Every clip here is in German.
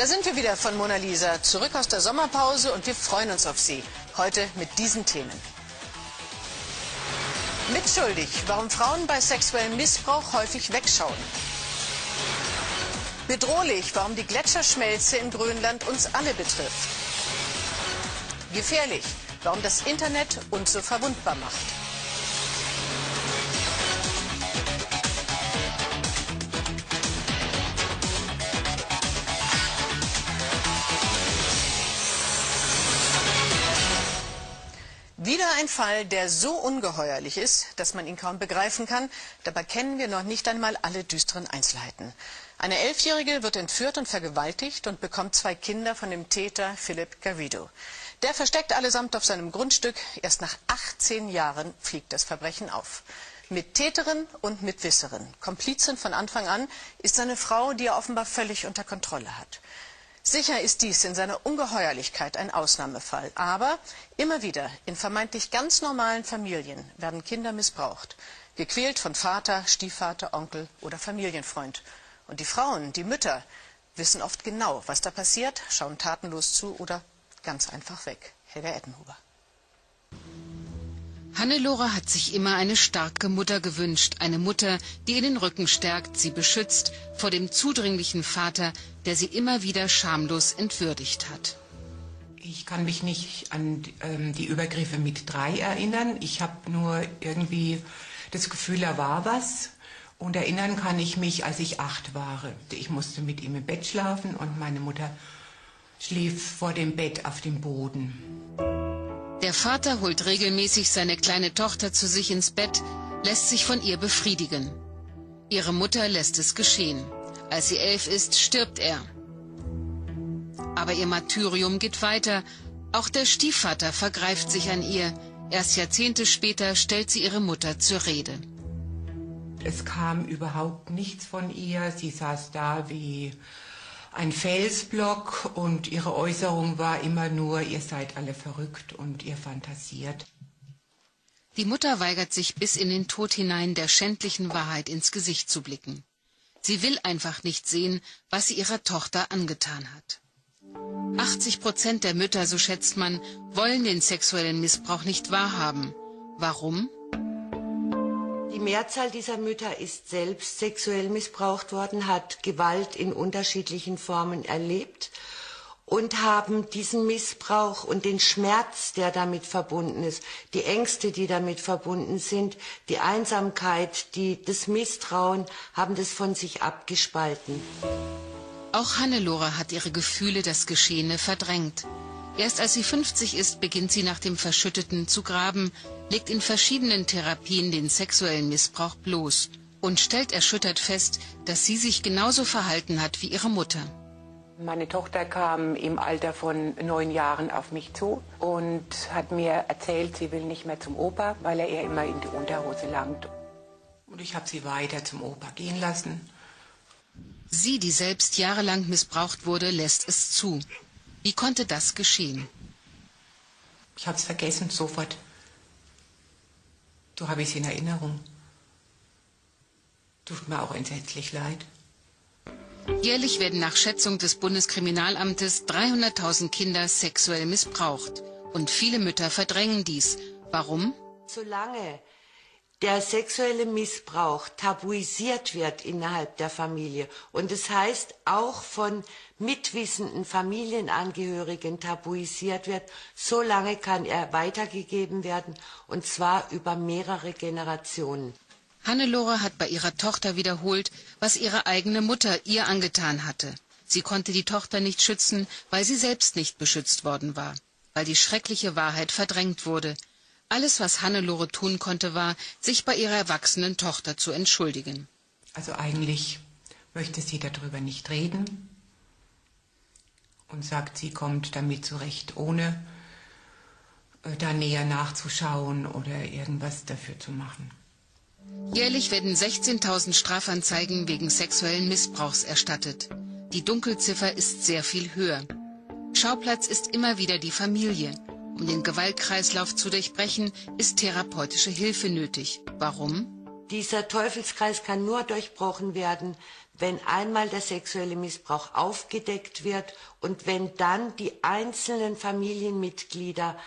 Da sind wir wieder von Mona Lisa, zurück aus der Sommerpause und wir freuen uns auf Sie. Heute mit diesen Themen. Mitschuldig, warum Frauen bei sexuellem Missbrauch häufig wegschauen. Bedrohlich, warum die Gletscherschmelze in Grönland uns alle betrifft. Gefährlich, warum das Internet uns so verwundbar macht. Wieder ein Fall, der so ungeheuerlich ist, dass man ihn kaum begreifen kann. Dabei kennen wir noch nicht einmal alle düsteren Einzelheiten. Eine 11-Jährige wird entführt und vergewaltigt und bekommt 2 Kinder von dem Täter Philip Garrido. Der versteckt allesamt auf seinem Grundstück. Erst nach 18 Jahren fliegt das Verbrechen auf. Mittäterin und Mitwisserin, Komplizin von Anfang an, ist seine Frau, die er offenbar völlig unter Kontrolle hat. Sicher ist dies in seiner Ungeheuerlichkeit ein Ausnahmefall. Aber immer wieder in vermeintlich ganz normalen Familien werden Kinder missbraucht. Gequält von Vater, Stiefvater, Onkel oder Familienfreund. Und die Frauen, die Mütter, wissen oft genau, was da passiert, schauen tatenlos zu oder ganz einfach weg. Helga Ettenhuber. Hannelore hat sich immer eine starke Mutter gewünscht. Eine Mutter, die ihr den Rücken stärkt, sie beschützt vor dem zudringlichen Vater, der sie immer wieder schamlos entwürdigt hat. Ich kann mich nicht an die Übergriffe mit 3 erinnern. Ich habe nur irgendwie das Gefühl, da war was. Und erinnern kann ich mich, als ich 8 war. Ich musste mit ihm im Bett schlafen und meine Mutter schlief vor dem Bett auf dem Boden. Der Vater holt regelmäßig seine kleine Tochter zu sich ins Bett, lässt sich von ihr befriedigen. Ihre Mutter lässt es geschehen. Als sie 11 ist, stirbt er. Aber ihr Martyrium geht weiter. Auch der Stiefvater vergreift sich an ihr. Erst Jahrzehnte später stellt sie ihre Mutter zur Rede. Es kam überhaupt nichts von ihr. Sie saß da wie ein Felsblock und ihre Äußerung war immer nur, ihr seid alle verrückt und ihr fantasiert. Die Mutter weigert sich bis in den Tod hinein, der schändlichen Wahrheit ins Gesicht zu blicken. Sie will einfach nicht sehen, was sie ihrer Tochter angetan hat. 80% der Mütter, so schätzt man, wollen den sexuellen Missbrauch nicht wahrhaben. Warum? Die Mehrzahl dieser Mütter ist selbst sexuell missbraucht worden, hat Gewalt in unterschiedlichen Formen erlebt und haben diesen Missbrauch und den Schmerz, der damit verbunden ist, die Ängste, die damit verbunden sind, die Einsamkeit, das Misstrauen, haben das von sich abgespalten. Auch Hannelore hat ihre Gefühle, das Geschehene, verdrängt. Erst als sie 50 ist, beginnt sie nach dem Verschütteten zu graben, legt in verschiedenen Therapien den sexuellen Missbrauch bloß und stellt erschüttert fest, dass sie sich genauso verhalten hat wie ihre Mutter. Meine Tochter kam im Alter von 9 Jahren auf mich zu und hat mir erzählt, sie will nicht mehr zum Opa, weil er ihr immer in die Unterhose langt. Und ich habe sie weiter zum Opa gehen lassen. Sie, die selbst jahrelang missbraucht wurde, lässt es zu. Wie konnte das geschehen? Ich habe es vergessen, sofort. So habe ich es in Erinnerung. Tut mir auch entsetzlich leid. Jährlich werden nach Schätzung des Bundeskriminalamtes 300.000 Kinder sexuell missbraucht. Und viele Mütter verdrängen dies. Warum? Solange der sexuelle Missbrauch tabuisiert wird innerhalb der Familie und das heißt auch von mitwissenden Familienangehörigen tabuisiert wird, so lange kann er weitergegeben werden und zwar über mehrere Generationen. Hannelore hat bei ihrer Tochter wiederholt, was ihre eigene Mutter ihr angetan hatte. Sie konnte die Tochter nicht schützen, weil sie selbst nicht beschützt worden war, weil die schreckliche Wahrheit verdrängt wurde. Alles, was Hannelore tun konnte, war, sich bei ihrer erwachsenen Tochter zu entschuldigen. Also eigentlich möchte sie darüber nicht reden und sagt, sie kommt damit zurecht, ohne da näher nachzuschauen oder irgendwas dafür zu machen. Jährlich werden 16.000 Strafanzeigen wegen sexuellen Missbrauchs erstattet. Die Dunkelziffer ist sehr viel höher. Schauplatz ist immer wieder die Familie. Um den Gewaltkreislauf zu durchbrechen, ist therapeutische Hilfe nötig. Warum? Dieser Teufelskreis kann nur durchbrochen werden, wenn einmal der sexuelle Missbrauch aufgedeckt wird und wenn dann die einzelnen Familienmitglieder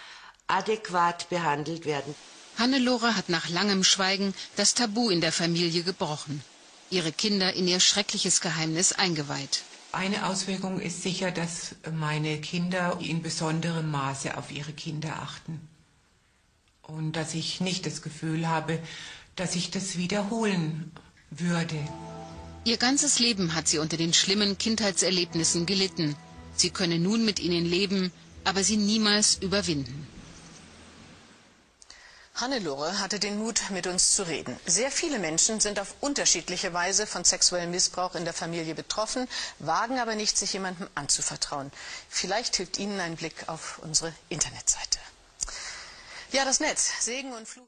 adäquat behandelt werden. Hannelore hat nach langem Schweigen das Tabu in der Familie gebrochen, ihre Kinder in ihr schreckliches Geheimnis eingeweiht. Eine Auswirkung ist sicher, dass meine Kinder in besonderem Maße auf ihre Kinder achten. Und dass ich nicht das Gefühl habe, dass ich das wiederholen würde. Ihr ganzes Leben hat sie unter den schlimmen Kindheitserlebnissen gelitten. Sie könne nun mit ihnen leben, aber sie niemals überwinden. Hannelore hatte den Mut, mit uns zu reden. Sehr viele Menschen sind auf unterschiedliche Weise von sexuellem Missbrauch in der Familie betroffen, wagen aber nicht, sich jemandem anzuvertrauen. Vielleicht hilft Ihnen ein Blick auf unsere Internetseite. Ja, das Netz, Segen und Fluch.